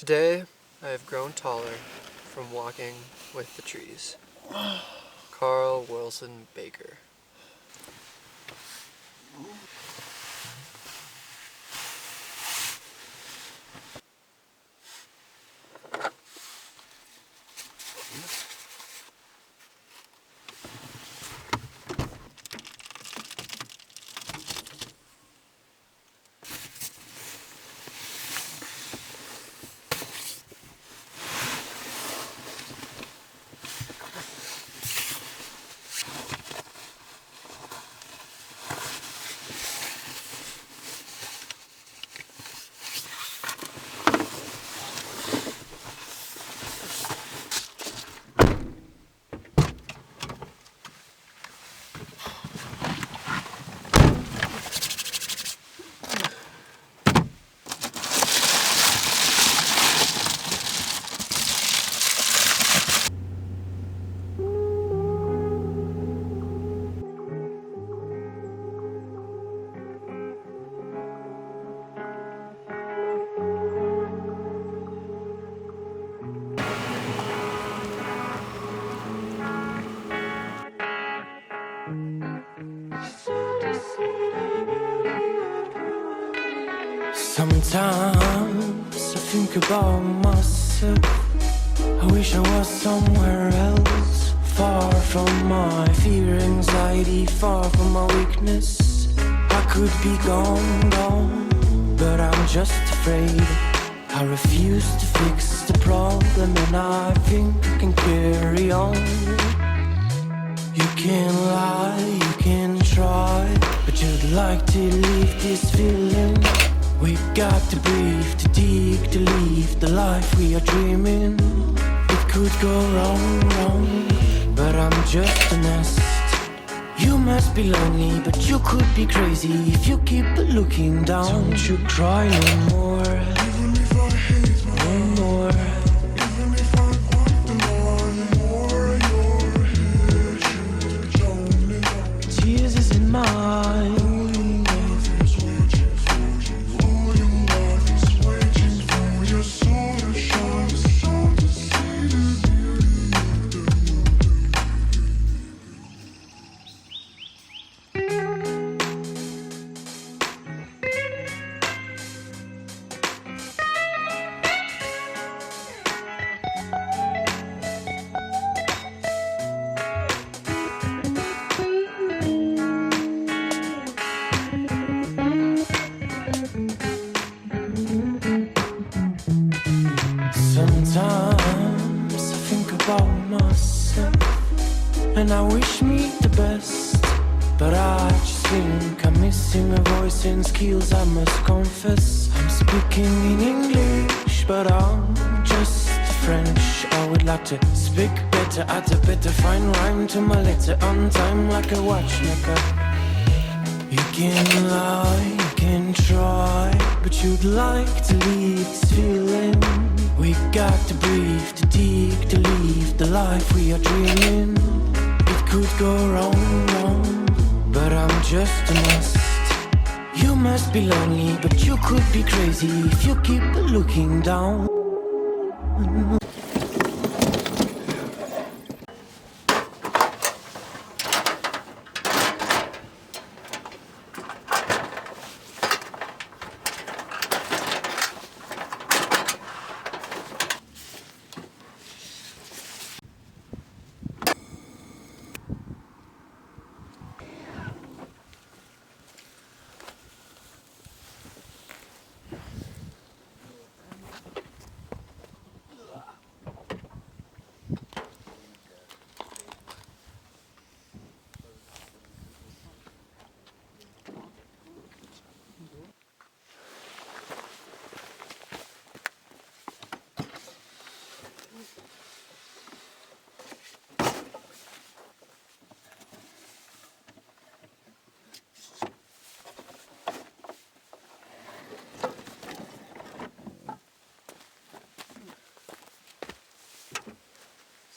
Today, I have grown taller from walking with the trees. Carl Wilson Baker. Sometimes I think about myself. I wish I was somewhere else, far from my fear, anxiety, far from my weakness. I could be gone, but I'm just afraid. I refuse to fix the problem, and I think I can carry on. You can lie, you can try, but you'd like to leave this feeling. We got to breathe, to dig, to live the life we are dreaming. It could go wrong, but I'm just a nest. You must be lonely, but you could be crazy if you keep looking down. Don't you cry no more, even if I hate no more. Even if I want the more, you're here, you don't know. Tears isn't mine. Sometimes I think about myself, and I wish me the best, but I just think I'm missing a voice and skills, I must confess. I'm speaking in English, but I'm just French. I would like to speak better, add a better fine rhyme to my letter on time like a watchmaker. You can lie, you can try, but you'd like to leave this feeling. We got to breathe, to dig, to live the life we are dreaming. It could go wrong, but I'm just a nest. You must be lonely, but you could be crazy if you keep looking down.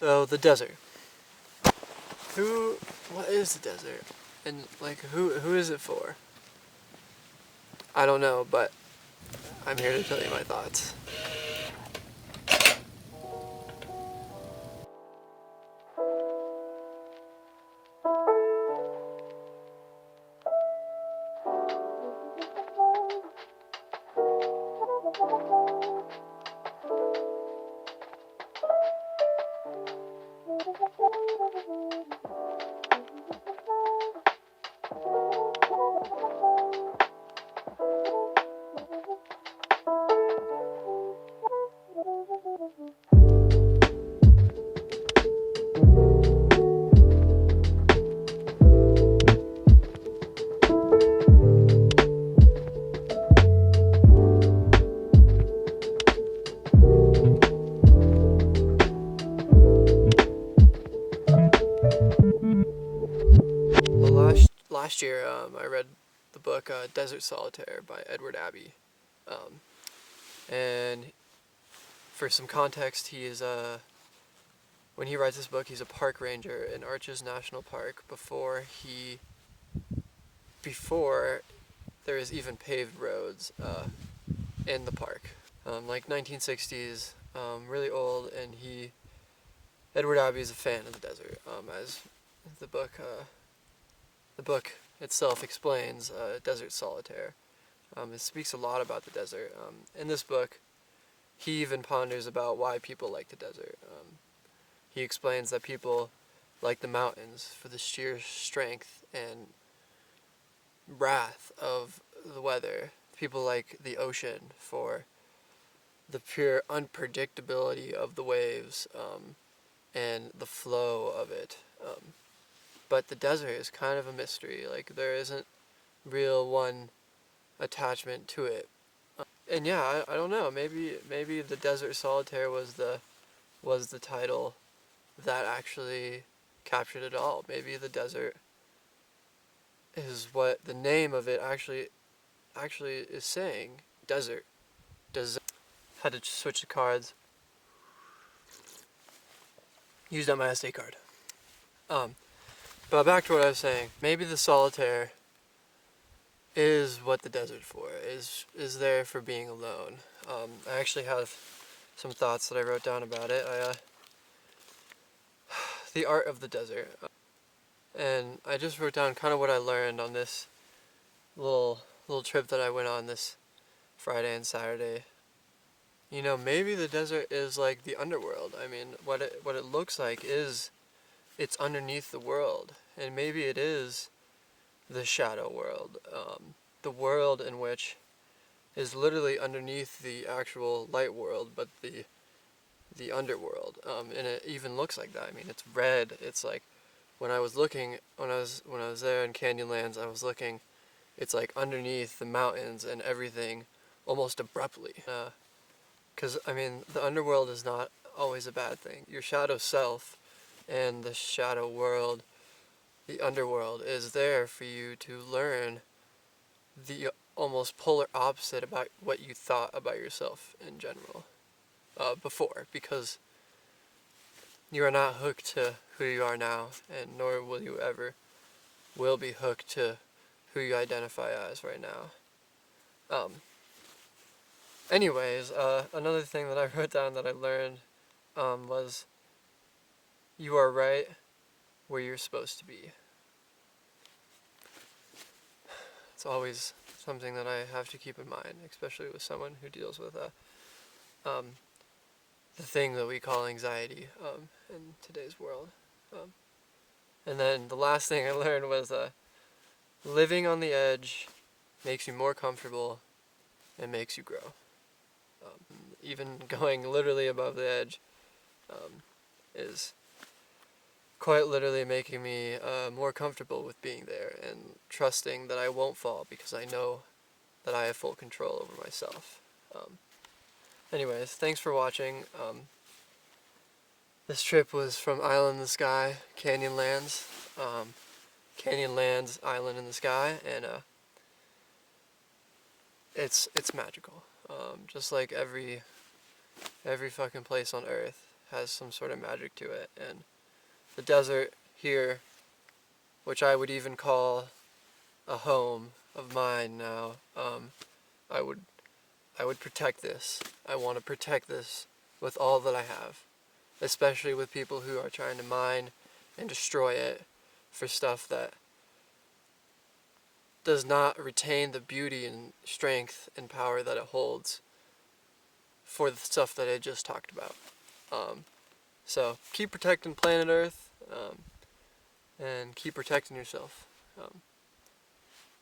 So, the desert. What is the desert? And, like, who is it for? I don't know, but I'm here to tell you my thoughts. last year I read the book Desert Solitaire by Edward Abbey. And for some context, he is when he writes this book, he's a park ranger in Arches National Park before there is even paved roads in the park. Like 1960s, really old, and Edward Abbey is a fan of the desert, as the book itself explains. Desert Solitaire. It speaks a lot about the desert. In this book, he even ponders about why people like the desert. He explains that people like the mountains for the sheer strength and wrath of the weather. People like the ocean for the pure unpredictability of the waves and the flow of it. But the desert is kind of a mystery. Like, there isn't real one attachment to it. And yeah, I don't know. Maybe the Desert Solitaire was the title that actually captured it all. Maybe the desert is what the name of it actually is saying. Desert. Had to switch the cards. Used up my SD card. But back to what I was saying. Maybe the solitaire is what the desert's for. Is there for being alone. I actually have some thoughts that I wrote down about it. The art of the desert. And I just wrote down kind of what I learned on this little trip that I went on this Friday and Saturday. You know, maybe the desert is like the underworld. I mean, what it looks like is it's underneath the world, and maybe it is the shadow world, the world in which is literally underneath the actual light world, but the underworld, and it even looks like that. I mean, it's red. It's like when I was there in Canyonlands, I was looking. It's like underneath the mountains and everything, almost abruptly. Because I mean, the underworld is not always a bad thing. Your shadow self and the shadow world, the underworld, is there for you to learn the almost polar opposite about what you thought about yourself in general before, because you are not hooked to who you are now, and nor will you ever be hooked to who you identify as right now. Anyways, another thing that I wrote down that I learned was you are right where you're supposed to be. It's always something that I have to keep in mind, especially with someone who deals with the thing that we call anxiety in today's world. And then the last thing I learned was living on the edge makes you more comfortable and makes you grow. Even going literally above the edge is quite literally making me more comfortable with being there and trusting that I won't fall because I know that I have full control over myself. Anyways, thanks for watching. This trip was from Island in the Sky, Canyonlands, Canyonlands, Island in the Sky, and it's magical. Just like every fucking place on Earth has some sort of magic to it, and the desert here, which I would even call a home of mine now, I would protect this. I want to protect this with all that I have, especially with people who are trying to mine and destroy it for stuff that does not retain the beauty and strength and power that it holds for the stuff that I just talked about. So keep protecting planet Earth, and keep protecting yourself.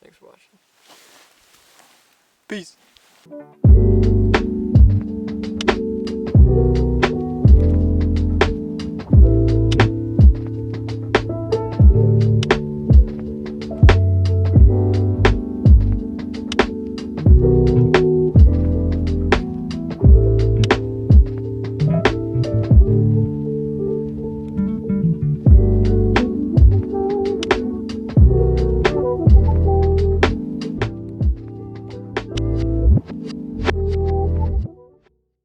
Thanks for watching. Peace.